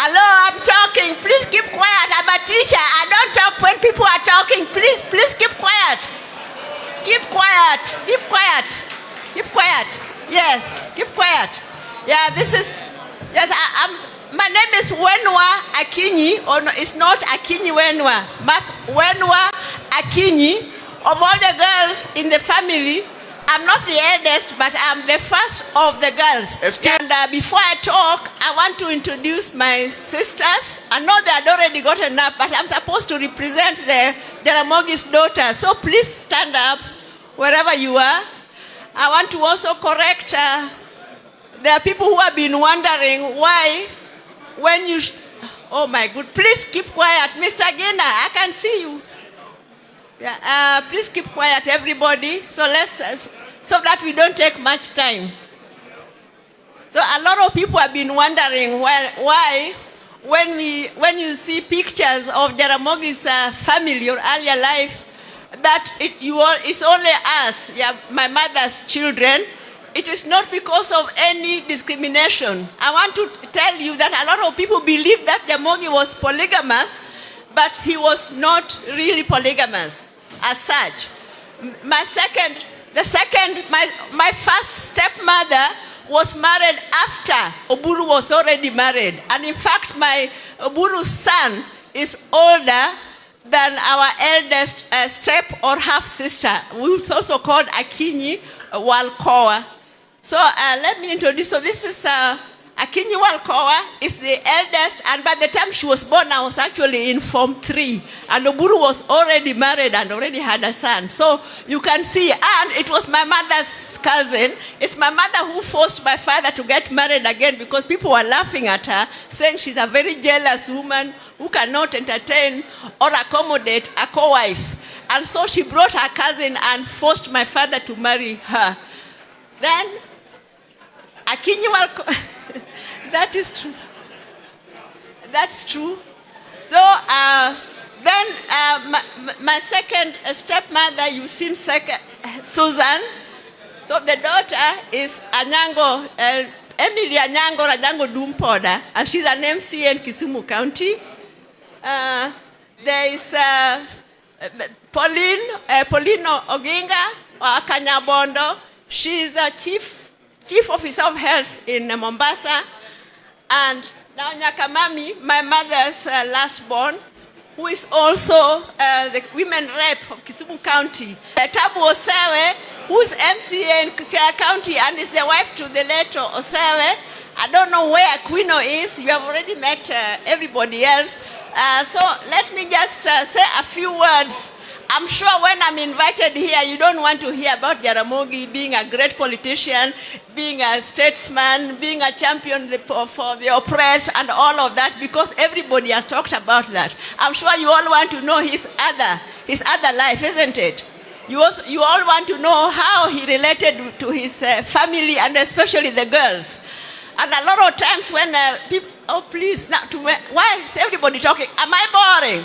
Hello, I'm talking. Please keep quiet. I'm a teacher. I don't talk when people are talking. Please keep quiet. Keep quiet. Keep quiet. Keep quiet. Yes, keep quiet. Yeah, yes, my name is Wenwa Akinyi. Oh, no, it's not Akinyi Wenwa. Wenwa Akinyi. Of all the girls in the family, I'm not the eldest, but I'm the first of the girls. And before I talk, I want to introduce my sisters. I know they had already gotten up, but I'm supposed to represent the Jaramogi's daughter. So please stand up wherever you are. I want to also correct, there are people who have been wondering why, when you, oh my God, please keep quiet. Mr. Gina, I can see you. Yeah, please keep quiet, everybody, so that we don't take much time. So a lot of people have been wondering why when you see pictures of Jaramogi's family or earlier life, that it's only us, yeah, my mother's children. It is not because of any discrimination. I want to tell you that a lot of people believe that Jaramogi was polygamous, but he was not really polygamous as such. My first stepmother was married after Oburu was already married. And in fact, my Oburu's son is older than our eldest step or half sister, who is also called Akinyi Walkowa. So let me introduce. So this is Akinyi Walkowa is the eldest, and by the time she was born, I was actually in Form 3. And Oburu was already married and already had a son. So you can see, and it was my mother's cousin. It's my mother who forced my father to get married again because people were laughing at her, saying she's a very jealous woman who cannot entertain or accommodate a co-wife. And so she brought her cousin and forced my father to marry her. Then, Akinyi Walkowa... That is true. That's true. So then my second stepmother, you've seen Susan. So the daughter is Anyango, Emily Anyango Dumpoda, and she's an MC in Kisumu County. There is Pauline Oginga or Kanyabondo. She's a chief officer of health in Mombasa. And now Nyakamami, my mother's last born, who is also the women rep of Kisumu County. Tabu Osewe, who is MCA in Kisia County and is the wife to the late Osewe. I don't know where Aquino is. You have already met everybody else. So let me just say a few words. I'm sure when I'm invited here, you don't want to hear about Jaramogi being a great politician, being a statesman, being a champion for the oppressed and all of that, because everybody has talked about that. I'm sure you all want to know his other life, isn't it? You all want to know how he related to his family and especially the girls. And a lot of times when people, oh please, why is everybody talking? Am I boring?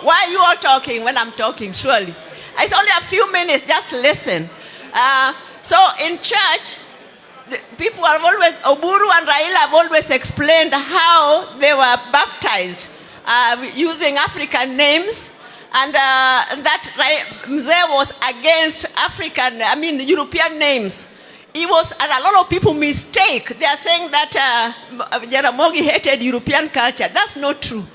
Why are you all talking when I'm talking, surely? It's only a few minutes, just listen. So in church, people have always, Oburu and Raila have always explained how they were baptized using African names. And that Mzee was against European names. And a lot of people mistake. They are saying that Jaramogi hated European culture. That's not true.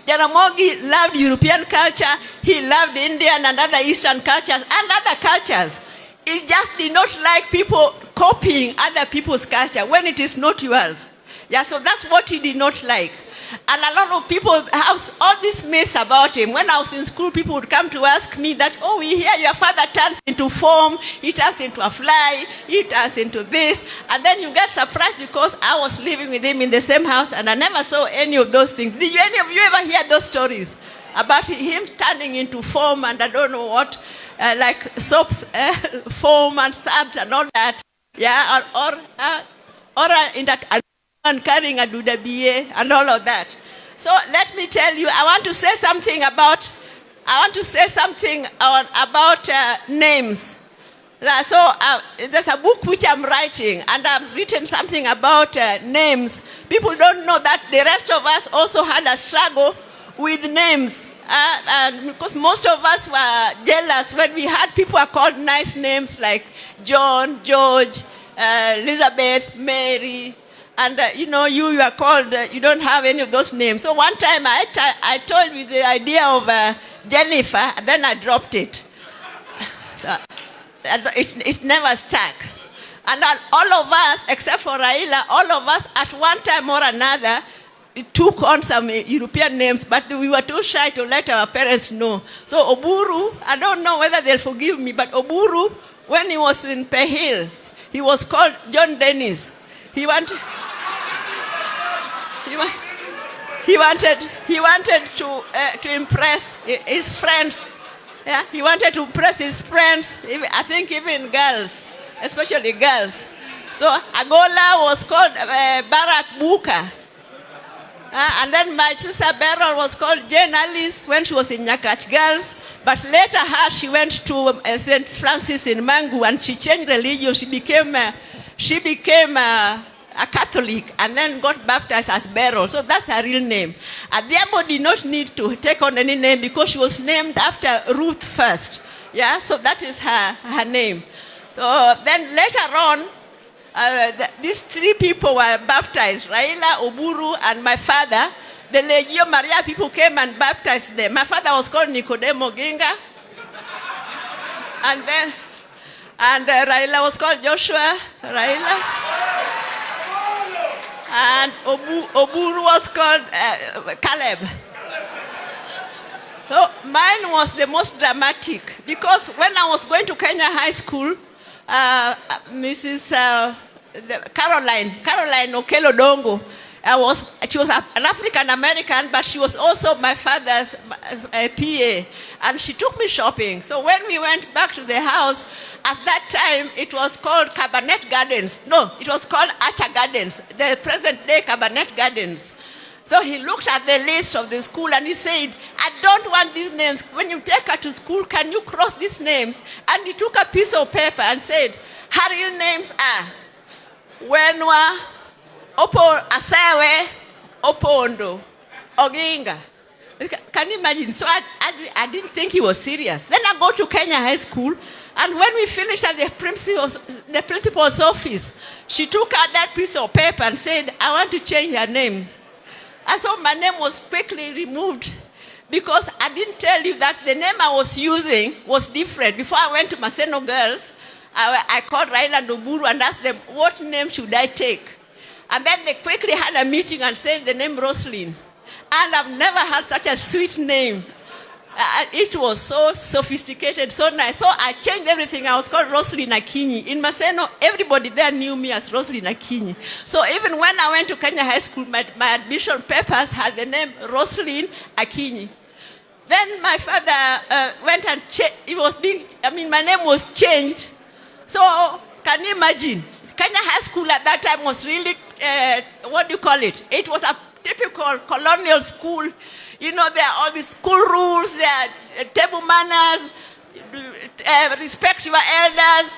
Jaramogi loved European culture, he loved Indian and other Eastern cultures and other cultures. He just did not like people copying other people's culture when it is not yours. Yeah, so that's what he did not like. And a lot of people have all these myths about him. When I was in school, people would come to ask me that, oh, we hear your father turns into foam, he turns into a fly, he turns into this. And then you get surprised because I was living with him in the same house and I never saw any of those things. Did any of you ever hear those stories about him turning into foam and I don't know what, like soaps, foam and subs and all that? Yeah, or in that... and carrying a dudabiye and all of that. So let me tell you, I want to say something about names. So there's a book which I'm writing, and I've written something about names. People don't know that the rest of us also had a struggle with names. And because most of us were jealous when we had people are called nice names like John, George, Elizabeth, Mary, and you are called, you don't have any of those names. So one time I toyed with the idea of Jennifer, and then I dropped it. So it never stuck. And all of us, except for Raila, all of us at one time or another, took on some European names, but we were too shy to let our parents know. So Oburu, I don't know whether they'll forgive me, but Oburu, when he was in Pehil, he was called John Dennis. He wanted to impress his friends. Yeah, he wanted to impress his friends, I think even girls, especially girls. So Agola was called Barack Buka. And then my sister Beryl was called Jane Alice when she was in Nyakach Girls. But later she went to St. Francis in Mangu, and she changed religion. She became a Catholic and then got baptized as Beryl. So that's her real name. Adhiambo did not need to take on any name because she was named after Ruth first. Yeah, so that is her name. So then later on, these three people were baptized, Raila, Oburu, and my father. The Legio Maria people came and baptized them. My father was called Nicodemo Ginga. And Raila was called Joshua Raila. And Oburu was called Caleb. So mine was the most dramatic because when I was going to Kenya High School, Mrs. Caroline Okelo Dongo, she was an African American, but she was also my father's PA, and she took me shopping. So when we went back to the house, at that time it was called Cabernet Gardens. No, it was called Archer Gardens, the present day Cabernet Gardens. So he looked at the list of the school and he said, I don't want these names. When you take her to school, can you cross these names? And he took a piece of paper and said, her real names are Wenwa, Asewe, Opondo, Oginga. Can you imagine? So I didn't think he was serious. Then I go to Kenya High School, and when we finished at the principal's office, she took out that piece of paper and said, I want to change her name. And so my name was quickly removed because I didn't tell you that the name I was using was different. Before I went to Maseno Girls, I called Raila and Oburu and asked them, what name should I take? And then they quickly had a meeting and said the name Roslyn. And I've never had such a sweet name. It was so sophisticated, so nice. So I changed everything. I was called Roslyn Akinyi. In Maseno, everybody there knew me as Roslyn Akinyi. So even when I went to Kenya High School, my admission papers had the name Roslyn Akinyi. Then my father went and my name was changed. So can you imagine? Kenya High School at that time was really, what do you call it? It was a typical colonial school. You know, there are all these school rules, there are table manners, respect your elders,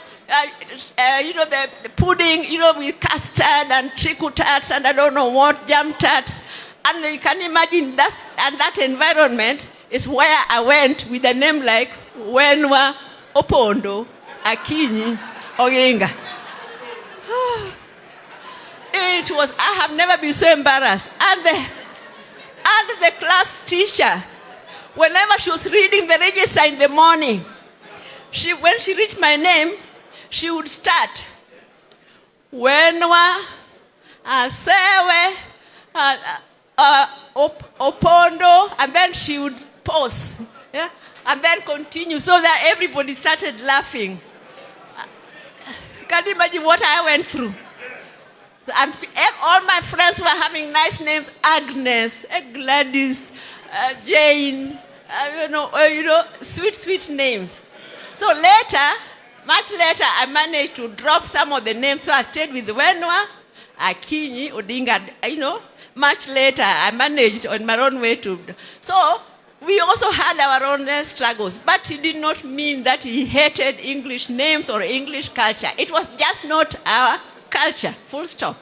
the pudding, with custard and trickle tarts and I don't know what, jam tarts. And you can imagine that environment is where I went with a name like Wenwa, Opondo, Akinyi, Oginga. I have never been so embarrassed. And the class teacher, whenever she was reading the register in the morning, when she reached my name, she would start, Wenwa, Asewe, Opondo, and then she would pause, yeah? And then continue, so that everybody started laughing. Can you imagine what I went through? And all my friends were having nice names, Agnes, Gladys, Jane, sweet names. So much later, I managed to drop some of the names. So I stayed with Wenwa, Akinyi, Odinga. Much later, I managed on my own way to. So we also had our own struggles, but it did not mean that he hated English names or English culture. It was just not our culture, full stop.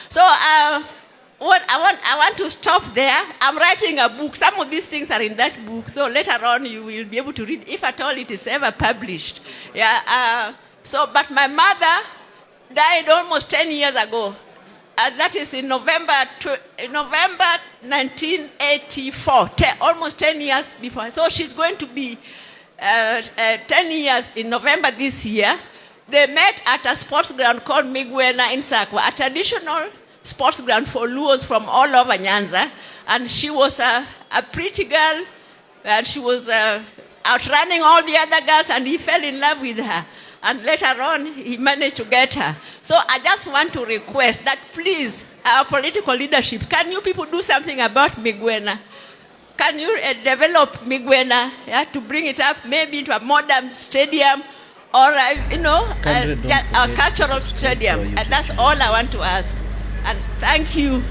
So what I want to stop there. I'm writing a book. Some of these things are in that book, so later on you will be able to read, if at all it is ever published. Yeah. But my mother died almost 10 years ago. That is in November 1984, almost 10 years before. So she's going to be 10 years in November this year. They met at a sports ground called Migwena in Sakwa, a traditional sports ground for Luos from all over Nyanza. And she was a pretty girl, and she was outrunning all the other girls, and he fell in love with her. And later on, he managed to get her. So I just want to request that please, our political leadership, can you people do something about Migwena? Can you develop Migwena, to bring it up maybe into a modern stadium or, a cultural stadium? And that's all I want to ask. And thank you.